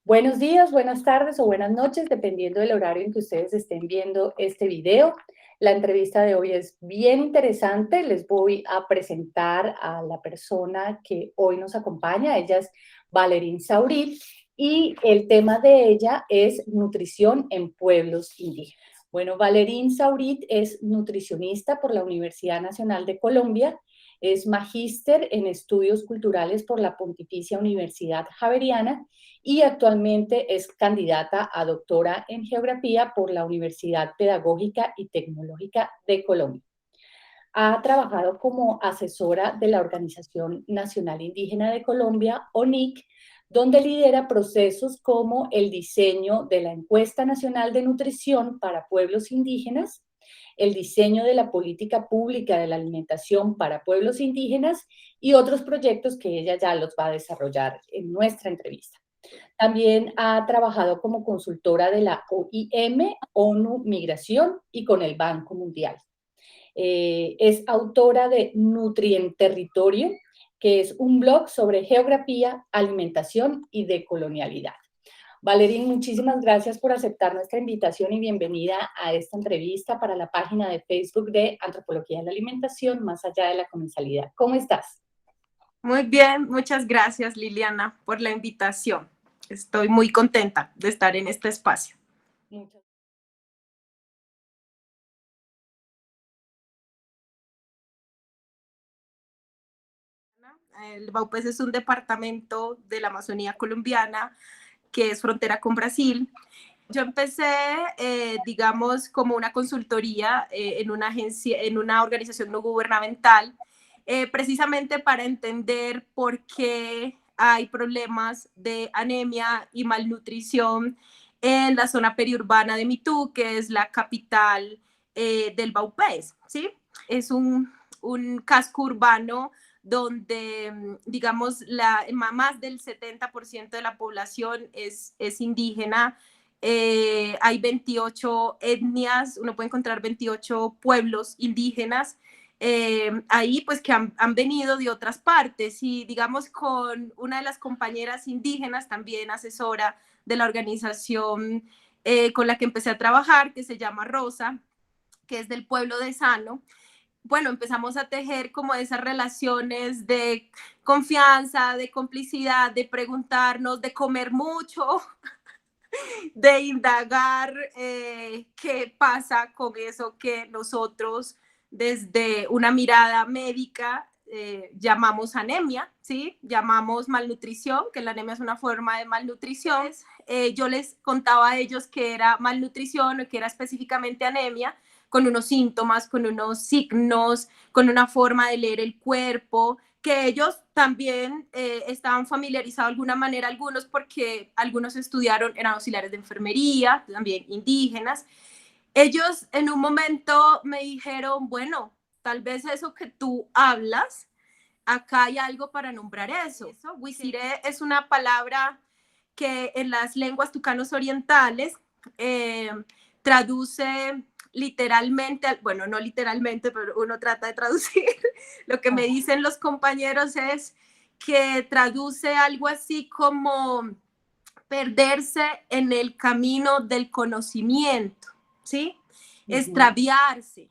Buenos días, buenas tardes o buenas noches, dependiendo del horario en que ustedes estén viendo este video. La entrevista de hoy es bien interesante. Les voy a presentar a la persona que hoy nos acompaña. Ella es Valerín Saurit y el tema de ella es nutrición en pueblos indígenas. Bueno, Valerín Saurit es nutricionista por la Universidad Nacional de Colombia. Es magíster en estudios culturales por la Pontificia Universidad Javeriana y actualmente es candidata a doctora en geografía por la Universidad Pedagógica y Tecnológica de Colombia. Ha trabajado como asesora de la Organización Nacional Indígena de Colombia, ONIC, donde lidera procesos como el diseño de la Encuesta Nacional de Nutrición para Pueblos Indígenas, el diseño de la política pública de la alimentación para pueblos indígenas y otros proyectos que ella ya los va a desarrollar en nuestra entrevista. También ha trabajado como consultora de la OIM, ONU Migración y con el Banco Mundial. Es autora de Nutrienterritorio, que es un blog sobre geografía, alimentación y decolonialidad. Valerín, muchísimas gracias por aceptar nuestra invitación y bienvenida a esta entrevista para la página de Facebook de Antropología de la Alimentación, más allá de la comensalidad. ¿Cómo estás? Muy bien, muchas gracias Liliana por la invitación. Estoy muy contenta de estar en este espacio. Muchas El Baupés es un departamento de la Amazonía colombiana que es frontera con Brasil. Yo empecé, digamos, como una consultoría en una agencia, en una organización no gubernamental, precisamente para entender por qué hay problemas de anemia y malnutrición en la zona periurbana de Mitú, que es la capital del Baupés, ¿sí? Es un casco urbano donde, digamos, más del 70% de la población es indígena. Hay 28 etnias, uno puede encontrar 28 pueblos indígenas ahí, pues que han venido de otras partes y digamos con una de las compañeras indígenas, también asesora de la organización con la que empecé a trabajar, que se llama Rosa, que es del pueblo de Sano. Bueno, empezamos a tejer como esas relaciones de confianza, de complicidad, de preguntarnos, de comer mucho, de indagar qué pasa con eso que nosotros desde una mirada médica llamamos anemia, ¿sí? Llamamos malnutrición, que la anemia es una forma de malnutrición. Yo les contaba a ellos que era malnutrición o que era específicamente anemia, con unos síntomas, con unos signos, con una forma de leer el cuerpo, que ellos también estaban familiarizados de alguna manera, algunos porque algunos estudiaron, eran auxiliares de enfermería, también indígenas. Ellos en un momento me dijeron, bueno, tal vez eso que tú hablas, acá hay algo para nombrar eso. Huisiré es una palabra que en las lenguas tucanos orientales traduce literalmente, bueno, no literalmente, pero uno trata de traducir. Lo que me dicen los compañeros es que traduce algo así como perderse en el camino del conocimiento, ¿sí? Extraviarse,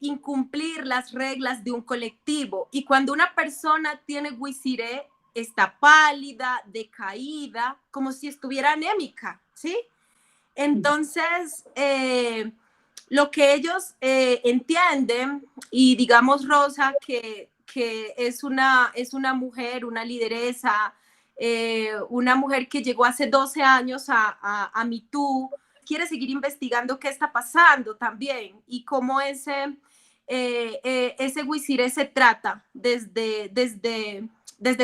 incumplir las reglas de un colectivo. Y cuando una persona tiene Huisiré, está pálida, decaída, como si estuviera anémica, ¿sí? Entonces, lo que ellos entienden, y digamos Rosa, que es una mujer, una lideresa, una mujer que llegó hace 12 años a Mitú, quiere seguir investigando qué está pasando también y cómo ese Huisiré se trata desde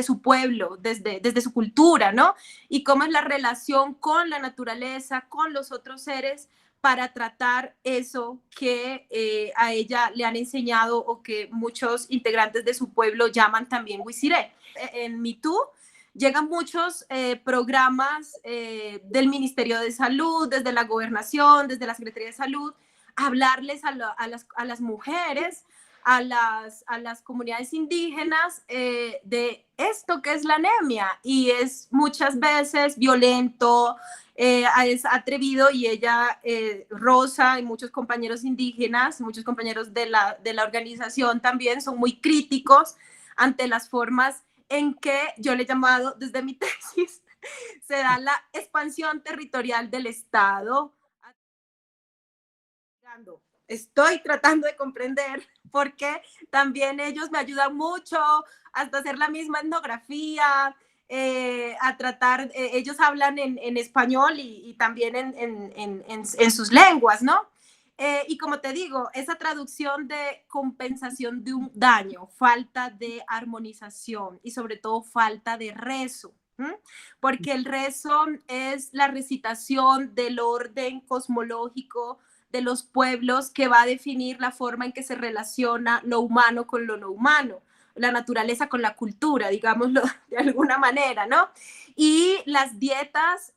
su pueblo, desde su cultura, ¿no? Y cómo es la relación con la naturaleza, con los otros seres, para tratar eso que a ella le han enseñado o que muchos integrantes de su pueblo llaman también Huisiré. En Mitú llegan muchos programas del Ministerio de Salud, desde la Gobernación, desde la Secretaría de Salud, a hablarles a las mujeres, a las comunidades indígenas de esto que es la anemia, y es muchas veces violento, es atrevido, y ella, Rosa, y muchos compañeros indígenas, muchos compañeros de la organización también son muy críticos ante las formas en que yo le he llamado desde mi tesis, se da la expansión territorial del Estado. Estoy tratando de comprender porque también ellos me ayudan mucho hasta hacer la misma etnografía, a tratar, ellos hablan en español y también en sus lenguas, ¿no? Y como te digo, esa traducción de compensación de un daño, falta de armonización y sobre todo falta de rezo, porque el rezo es la recitación del orden cosmológico de los pueblos que va a definir la forma en que se relaciona lo humano con lo no humano, la naturaleza con la cultura, digámoslo de alguna manera, ¿no? Y las dietas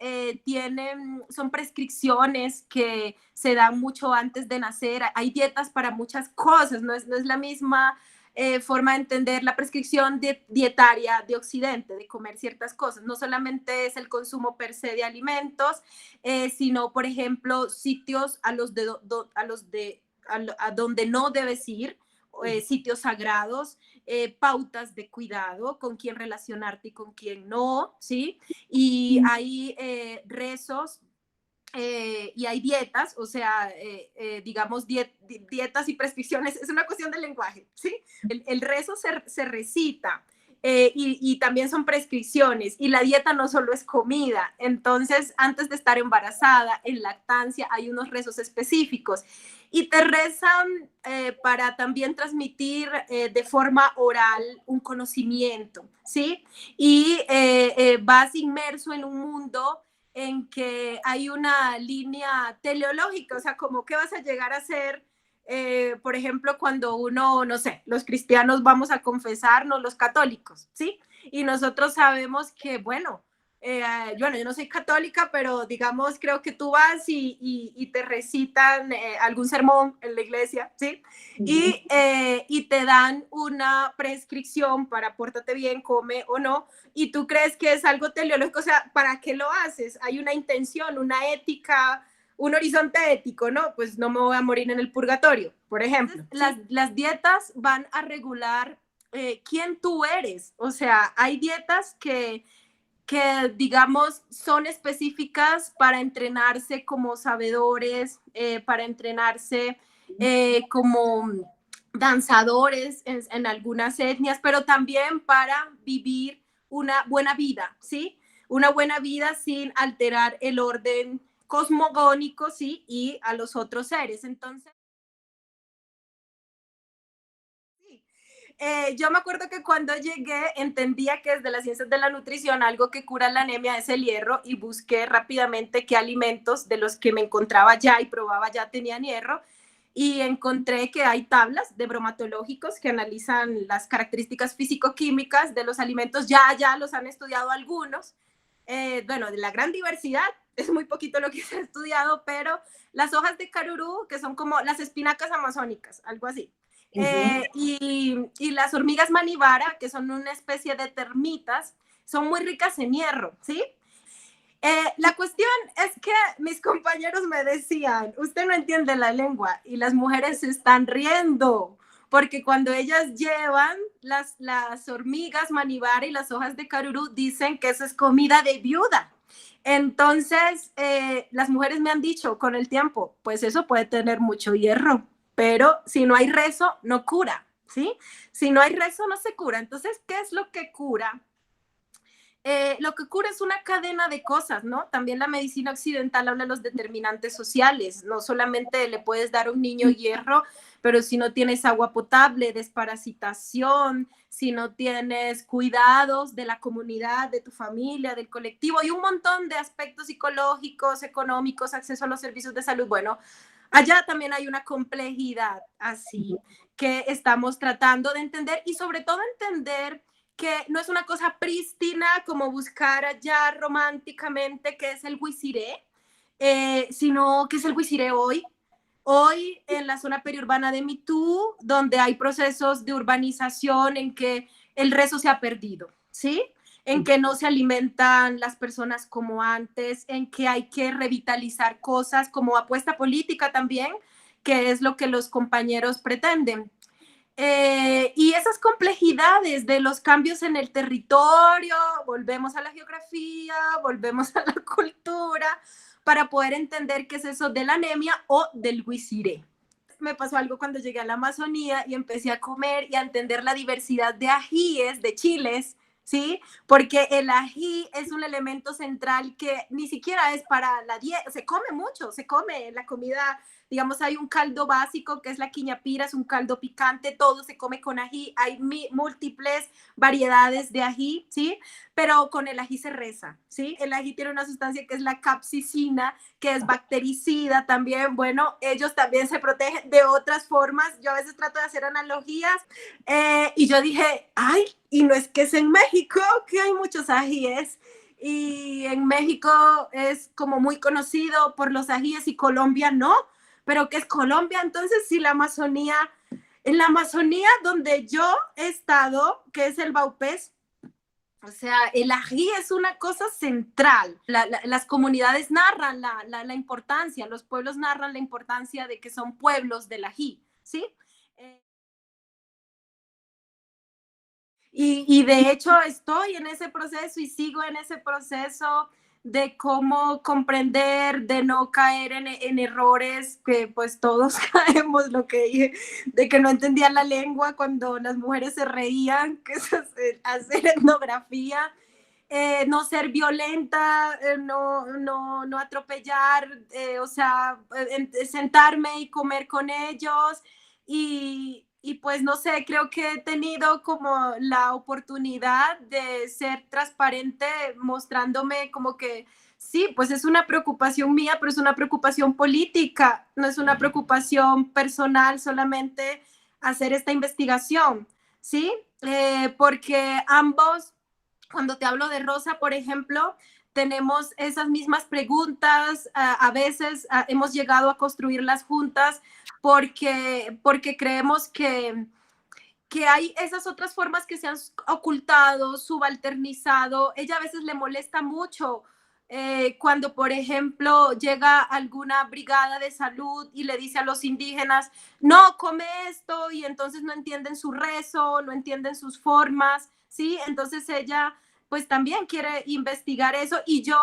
son prescripciones que se dan mucho antes de nacer. Hay dietas para muchas cosas, no es la misma forma de entender la prescripción dietaria de Occidente, de comer ciertas cosas. No solamente es el consumo per se de alimentos, sino, por ejemplo, sitios a donde no debes ir, sitios sagrados, pautas de cuidado, con quién relacionarte y con quién no, ¿sí? Y hay rezos y hay dietas, o sea, digamos, dietas y prescripciones, es una cuestión del lenguaje, ¿sí? El rezo se recita, y también son prescripciones, y la dieta no solo es comida. Entonces, antes de estar embarazada, en lactancia, hay unos rezos específicos, y te rezan para también transmitir de forma oral un conocimiento, ¿sí? Y vas inmerso en un mundo en que hay una línea teleológica, o sea, como que vas a llegar a ser, por ejemplo, cuando uno, no sé, los cristianos vamos a confesarnos, los católicos, ¿sí? Y nosotros sabemos que, bueno, yo no soy católica, pero digamos, creo que tú vas y te recitan algún sermón en la iglesia, ¿sí? Y te dan una prescripción para pórtate bien, come o no, y tú crees que es algo teleológico, o sea, ¿para qué lo haces? Hay una intención, una ética, un horizonte ético, ¿no? Pues no me voy a morir en el purgatorio, por ejemplo. Las dietas van a regular quién tú eres, o sea, hay dietas digamos, son específicas para entrenarse como sabedores, para entrenarse como danzadores en algunas etnias, pero también para vivir una buena vida, ¿sí? Una buena vida sin alterar el orden cosmogónico, ¿sí? Y a los otros seres. Entonces, yo me acuerdo que cuando llegué entendía que desde las ciencias de la nutrición algo que cura la anemia es el hierro, y busqué rápidamente qué alimentos de los que me encontraba ya y probaba ya tenían hierro, y encontré que hay tablas de bromatológicos que analizan las características físico-químicas de los alimentos, ya los han estudiado algunos, bueno, de la gran diversidad, es muy poquito lo que se ha estudiado, pero las hojas de carurú, que son como las espinacas amazónicas, algo así, y las hormigas manivara, que son una especie de termitas, son muy ricas en hierro, ¿sí? La cuestión es que mis compañeros me decían, usted no entiende la lengua, y las mujeres se están riendo, porque cuando ellas llevan las hormigas manivara y las hojas de carurú, dicen que eso es comida de viuda. Entonces, las mujeres me han dicho con el tiempo, pues eso puede tener mucho hierro, pero si no hay rezo, no cura, ¿sí? Si no hay rezo, no se cura. Entonces, ¿qué es lo que cura? Lo que cura es una cadena de cosas, ¿no? También la medicina occidental habla de los determinantes sociales. No solamente le puedes dar a un niño hierro, pero si no tienes agua potable, desparasitación, si no tienes cuidados de la comunidad, de tu familia, del colectivo, y un montón de aspectos psicológicos, económicos, acceso a los servicios de salud. Bueno, allá también hay una complejidad así que estamos tratando de entender, y sobre todo entender que no es una cosa prístina como buscar allá románticamente que es el Wisiré, sino que es el Wisiré hoy, Hoy en la zona periurbana de Mitú, donde hay procesos de urbanización en que el rezo se ha perdido, ¿sí? En que no se alimentan las personas como antes, en que hay que revitalizar cosas como apuesta política también, que es lo que los compañeros pretenden. Y esas complejidades de los cambios en el territorio, volvemos a la geografía, volvemos a la cultura, para poder entender qué es eso de la anemia o del guisiré. Me pasó algo cuando llegué a la Amazonía y empecé a comer y a entender la diversidad de ajíes, de chiles, ¿sí? Porque el ají es un elemento central que ni siquiera es para la dieta, se come mucho, se come la comida, digamos, hay un caldo básico que es la quiñapira, es un caldo picante, todo se come con ají, hay múltiples variedades de ají, ¿sí? Pero con el ají se reza, ¿sí? El ají tiene una sustancia que es la capsicina, que es bactericida también. Bueno, ellos también se protegen de otras formas. Yo a veces trato de hacer analogías y yo dije, ay, y no es que es en México que hay muchos ajíes. Y en México es como muy conocido por los ajíes y Colombia no, pero ¿qué es Colombia? Entonces, si la Amazonía, en la Amazonía donde yo he estado, que es el Baupés, o sea, el ají es una cosa central. Las comunidades narran la importancia, los pueblos narran la importancia de que son pueblos del ají, ¿sí? Eh, y de hecho estoy en ese proceso y sigo en ese proceso de cómo comprender, de no caer en errores que pues todos caemos, lo que dije, de que no entendía la lengua cuando las mujeres se reían, que es hacer etnografía, no ser violenta, no atropellar, o sea, sentarme y comer con ellos y pues no sé, creo que he tenido como la oportunidad de ser transparente mostrándome como que sí, pues es una preocupación mía, pero es una preocupación política, no es una preocupación personal solamente hacer esta investigación, ¿sí? Porque ambos cuando te hablo de Rosa, por ejemplo, tenemos esas mismas preguntas, a veces hemos llegado a construirlas juntas porque creemos que hay esas otras formas que se han ocultado, subalternizado. Ella a veces le molesta mucho cuando, por ejemplo, llega alguna brigada de salud y le dice a los indígenas, no, come esto, y entonces no entienden su rezo, no entienden sus formas, ¿sí? Entonces ella pues también quiere investigar eso y yo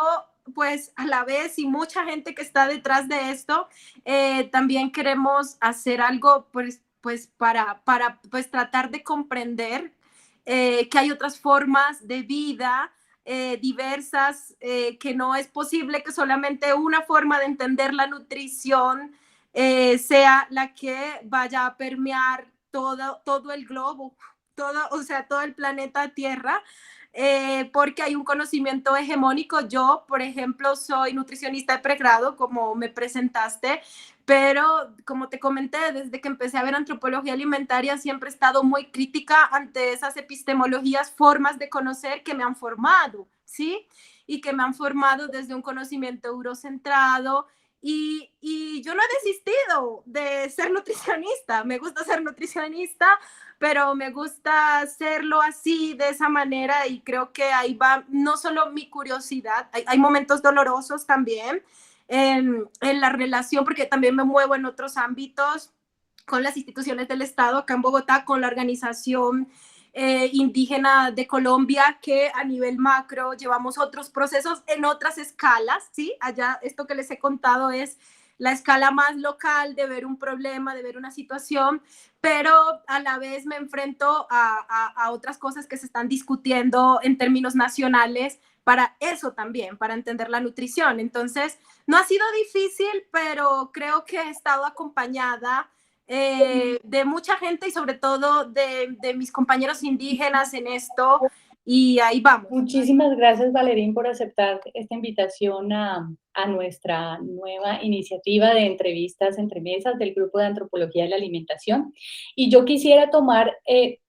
pues a la vez y mucha gente que está detrás de esto, también queremos hacer algo pues para pues tratar de comprender que hay otras formas de vida diversas, que no es posible que solamente una forma de entender la nutrición sea la que vaya a permear todo el globo, todo, o sea, todo el planeta Tierra, porque hay un conocimiento hegemónico. Yo, por ejemplo, soy nutricionista de pregrado, como me presentaste, pero como te comenté, desde que empecé a ver antropología alimentaria, siempre he estado muy crítica ante esas epistemologías, formas de conocer que me han formado, ¿sí? Y que me han formado desde un conocimiento eurocentrado. Y yo no he desistido de ser nutricionista, me gusta ser nutricionista, pero me gusta hacerlo así, de esa manera, y creo que ahí va no solo mi curiosidad, hay momentos dolorosos también en la relación, porque también me muevo en otros ámbitos con las instituciones del Estado, acá en Bogotá, con la organización indígena de Colombia, que a nivel macro llevamos otros procesos en otras escalas, ¿sí? Allá esto que les he contado es la escala más local de ver un problema, de ver una situación, pero a la vez me enfrento a otras cosas que se están discutiendo en términos nacionales para eso también, para entender la nutrición. Entonces, no ha sido difícil, pero creo que he estado acompañada de mucha gente y sobre todo de mis compañeros indígenas en esto, y ahí vamos. Muchísimas gracias, Valerín, por aceptar esta invitación a nuestra nueva iniciativa de entrevistas entre mesas del Grupo de Antropología de la Alimentación. Y yo quisiera tomar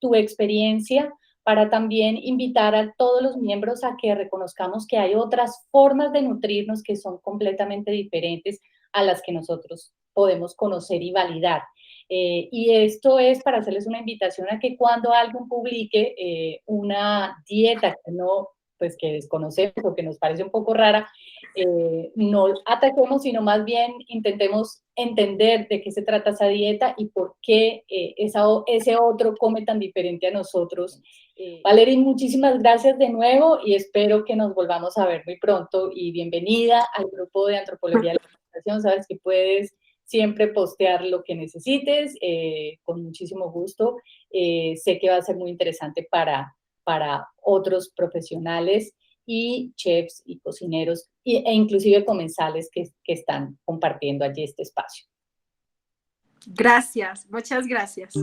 tu experiencia para también invitar a todos los miembros a que reconozcamos que hay otras formas de nutrirnos que son completamente diferentes a las que nosotros podemos conocer y validar. Y esto es para hacerles una invitación a que cuando alguien publique una dieta que no, pues que desconocemos o que nos parece un poco rara, no ataquemos, sino más bien intentemos entender de qué se trata esa dieta y por qué ese otro come tan diferente a nosotros. Valerie, muchísimas gracias de nuevo y espero que nos volvamos a ver muy pronto y bienvenida al grupo de Antropología de la Alimentación. Sabes que puedes siempre postear lo que necesites, con muchísimo gusto. Sé que va a ser muy interesante para otros profesionales y chefs y cocineros e inclusive comensales que están compartiendo allí este espacio. Gracias, muchas gracias.